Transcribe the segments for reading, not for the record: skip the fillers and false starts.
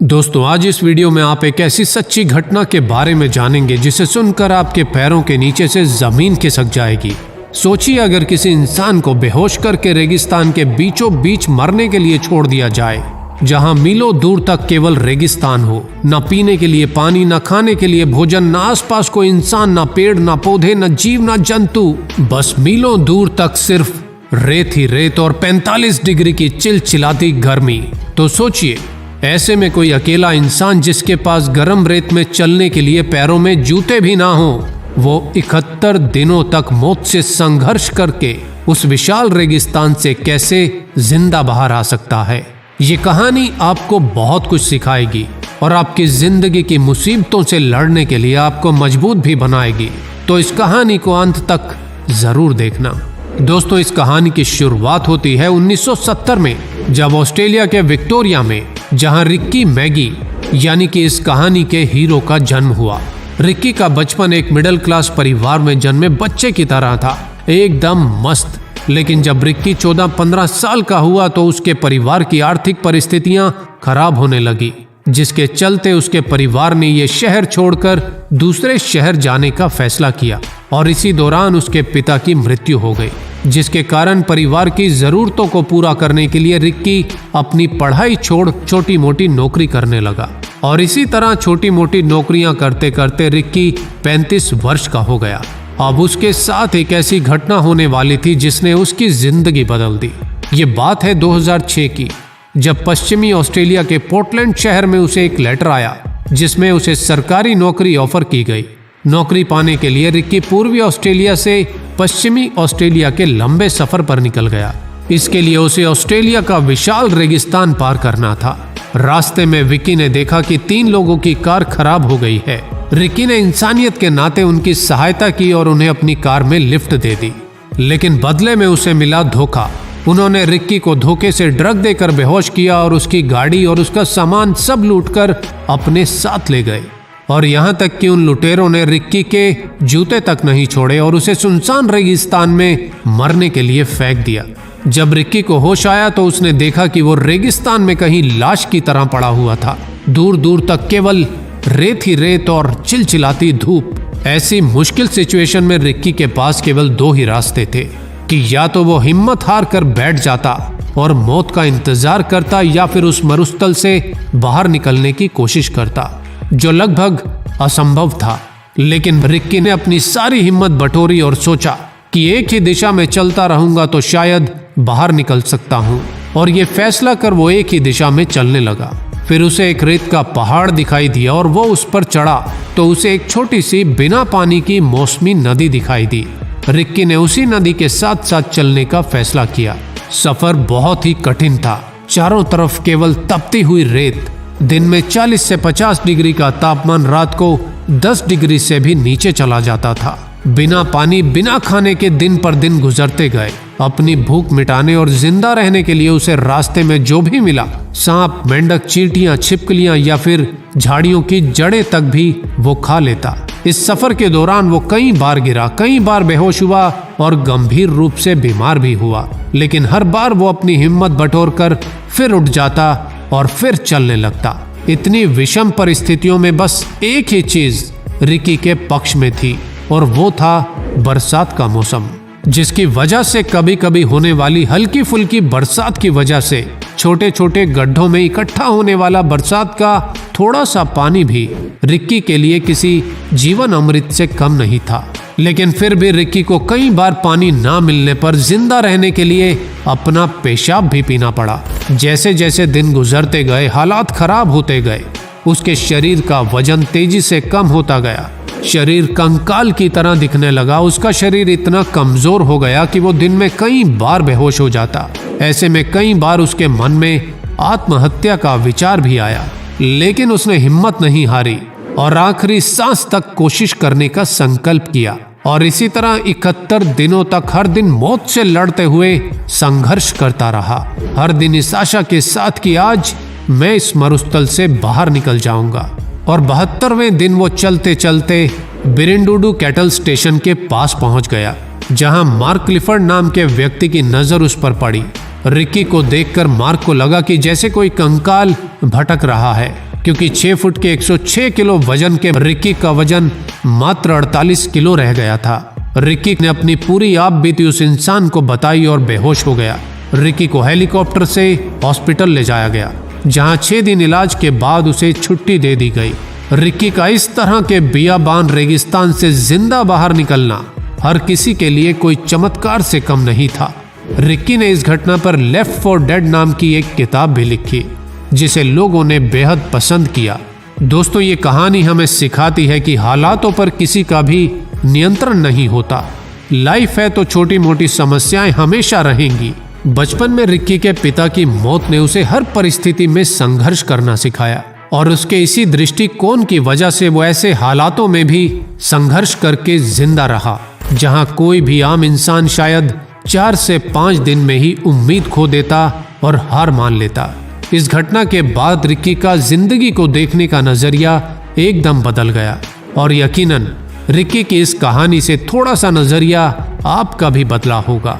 दोस्तों, आज इस वीडियो में आप एक ऐसी सच्ची घटना के बारे में जानेंगे जिसे सुनकर आपके पैरों के नीचे से जमीन खिसक जाएगी। सोचिए, अगर किसी इंसान को बेहोश करके रेगिस्तान के बीचों बीच मरने के लिए छोड़ दिया जाए, जहां मीलों दूर तक केवल रेगिस्तान हो, न पीने के लिए पानी, न खाने के लिए भोजन, न आसपास कोई इंसान, न पेड़, न पौधे, न जीव, न जंतु, बस मीलों दूर तक सिर्फ रेत ही रेत और 45 डिग्री की चिलचिलाती गर्मी। तो सोचिए, ऐसे में कोई अकेला इंसान जिसके पास गर्म रेत में चलने के लिए पैरों में जूते भी ना हो, वो 71 दिनों तक मौत से संघर्ष करके उस विशाल रेगिस्तान से कैसे जिंदा बाहर आ सकता है। ये कहानी आपको बहुत कुछ सिखाएगी और आपकी जिंदगी की मुसीबतों से लड़ने के लिए आपको मजबूत भी बनाएगी। तो इस कहानी को अंत तक जरूर देखना। दोस्तों, इस कहानी की शुरुआत होती है 1970 में, जब ऑस्ट्रेलिया के विक्टोरिया में, जहां रिक्की मैगी यानी कि इस कहानी के हीरो का जन्म हुआ। रिक्की का बचपन एक मिडिल क्लास परिवार में जन्मे बच्चे की तरह था, एकदम मस्त। लेकिन जब रिक्की 14-15 साल का हुआ तो उसके परिवार की आर्थिक परिस्थितियां खराब होने लगी, जिसके चलते उसके परिवार ने ये शहर छोड़कर दूसरे शहर जाने का फैसला किया। और इसी दौरान उसके पिता की मृत्यु हो गई, जिसके कारण परिवार की जरूरतों को पूरा करने के लिए रिक्की अपनी पढ़ाई छोड़ छोटी मोटी नौकरी करने लगा। और इसी तरह छोटी मोटी नौकरियां करते करते रिक्की 35 वर्ष का हो गया। अब उसके साथ एक ऐसी घटना होने वाली थी जिसने उसकी जिंदगी बदल दी। ये बात है 2006 की, जब पश्चिमी ऑस्ट्रेलिया के पोर्टलैंड शहर में उसे एक लेटर आया जिसमें उसे सरकारी नौकरी ऑफर की गई। नौकरी पाने के लिए रिक्की पूर्वी ऑस्ट्रेलिया से पश्चिमी ऑस्ट्रेलिया के लंबे सफर पर निकल गया। इसके लिए उसे ऑस्ट्रेलिया का विशाल रेगिस्तान पार करना था। रास्ते में विक्की ने देखा कि 3 लोगों की कार खराब हो गई है। रिक्की ने इंसानियत के नाते उनकी सहायता की और उन्हें अपनी कार में लिफ्ट दे दी, लेकिन बदले में उसे मिला धोखा। उन्होंने रिक्की को धोखे से ड्रग देकर बेहोश किया और उसकी गाड़ी और उसका सामान सब लूटकर अपने साथ ले गए। और यहाँ तक कि उन लुटेरों ने रिक्की के जूते तक नहीं छोड़े और उसे सुनसान रेगिस्तान में मरने के लिए फेंक दिया। जब रिक्की को होश आया तो उसने देखा कि वो रेगिस्तान में कहीं लाश की तरह पड़ा हुआ था। दूर दूर तक केवल रेत ही रेत और चिलचिलाती धूप। ऐसी मुश्किल सिचुएशन में रिक्की के पास केवल 2 ही रास्ते थे कि या तो वो हिम्मत हार कर बैठ जाता और मौत का इंतजार करता, या फिर उस मरुस्थल से बाहर निकलने की कोशिश करता, जो लगभग असंभव था। लेकिन रिक्की ने अपनी सारी हिम्मत बटोरी और सोचा कि एक ही दिशा में चलता रहूंगा तो शायद बाहर निकल सकता हूं। और ये फैसला कर वो एक ही दिशा में चलने लगा। फिर उसे एक रेत का पहाड़ दिखाई दिया और वो उस पर चढ़ा तो उसे एक छोटी सी बिना पानी की मौसमी नदी दिखाई दी। रिक्की ने उसी नदी के साथ साथ चलने का फैसला किया। सफर बहुत ही कठिन था। चारों तरफ केवल तपती हुई रेत। दिन में 40 से 50 डिग्री का तापमान रात को 10 डिग्री से भी नीचे चला जाता था। बिना पानी, बिना खाने के दिन पर दिन गुजरते गए। अपनी भूख मिटाने और जिंदा रहने के लिए उसे रास्ते में जो भी मिला, सांप, मेंढक, चींटियां, छिपकलियां या फिर झाड़ियों की जड़ें तक भी वो खा लेता। इस सफर के दौरान वो कई बार गिरा, कई बार बेहोश हुआ और गंभीर रूप से बीमार भी हुआ। लेकिन हर बार वो अपनी हिम्मत बटोरकर फिर उठ जाता और फिर चलने लगता। इतनी विषम परिस्थितियों में बस एक ही चीज रिक्की के पक्ष में थी, और वो था बरसात का मौसम, जिसकी वजह से कभी कभी होने वाली हल्की फुल्की बरसात की वजह से छोटे छोटे गड्ढों में इकट्ठा होने वाला बरसात का थोड़ा सा पानी भी रिक्की के लिए किसी जीवन अमृत से कम नहीं था। लेकिन फिर भी रिक्की को कई बार पानी ना मिलने पर जिंदा रहने के लिए अपना पेशाब भी पीना पड़ा। जैसे जैसे दिन गुजरते गए, हालात खराब होते गए। उसके शरीर का वजन तेजी से कम होता गया। शरीर कंकाल की तरह दिखने लगा। उसका शरीर इतना कमजोर हो गया कि वो दिन में कई बार बेहोश हो जाता। ऐसे में कई बार उसके मन में आत्महत्या का विचार भी आया, लेकिन उसने हिम्मत नहीं हारी और आखिरी सांस तक कोशिश करने का संकल्प किया। और इसी तरह 71 दिनों तक हर दिन मौत से लड़ते हुए संघर्ष करता रहा। हर दिन इस आशा के साथ कि आज मैं इस मरुस्थल से बाहर निकल जाऊंगा। और 72वें दिन वो चलते चलते बिरिंडुडू कैटल स्टेशन के पास पहुंच गया, जहां मार्क क्लिफर्ड नाम के व्यक्ति की नजर उस पर पड़ी। रिकी को देखकर मार्क को लगा कि जैसे कोई कंकाल भटक रहा है, क्योंकि 6 फुट के 106 किलो वजन के रिकी का वजन मात्र 48 किलो रह गया था। रिकी ने अपनी पूरी आप बीती उस इंसान को बताई और बेहोश हो गया। रिकी को हेलीकॉप्टर से हॉस्पिटल ले जाया गया, जहां 6 दिन इलाज के बाद उसे छुट्टी दे दी गई। रिकी का इस तरह के बियाबान रेगिस्तान से जिंदा बाहर निकलना हर किसी के लिए कोई चमत्कार से कम नहीं था। रिकी ने इस घटना पर लेफ्ट फॉर डेड नाम की एक किताब भी लिखी, जिसे लोगों ने बेहद पसंद किया। दोस्तों, ये कहानी हमें सिखाती है कि हालातों पर किसी का भी नियंत्रण नहीं होता। लाइफ है तो छोटी मोटी समस्याएं हमेशा रहेंगी। बचपन में रिकी के पिता की मौत ने उसे हर परिस्थिति में संघर्ष करना सिखाया, और उसके इसी दृष्टिकोण की वजह से वो ऐसे हालातों में भी संघर्ष करके जिंदा रहा, जहां कोई भी आम इंसान शायद 4 से 5 दिन में ही उम्मीद खो देता और हार मान लेता। इस घटना के बाद रिकी का जिंदगी को देखने का नजरिया एकदम बदल गया, और यकीनन रिकी की इस कहानी से थोड़ा सा नजरिया आपका भी बदला होगा।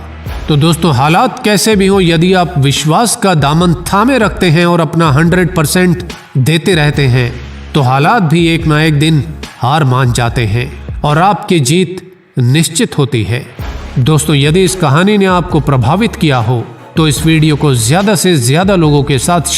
तो दोस्तों, हालात कैसे भी हो, यदि आप विश्वास का दामन थामे रखते हैं और अपना 100% देते रहते हैं, तो हालात भी एक ना एक दिन हार मान जाते हैं और आपकी जीत निश्चित होती है। दोस्तों, यदि इस कहानी ने आपको प्रभावित किया हो तो इस वीडियो को ज्यादा से ज्यादा लोगों के साथ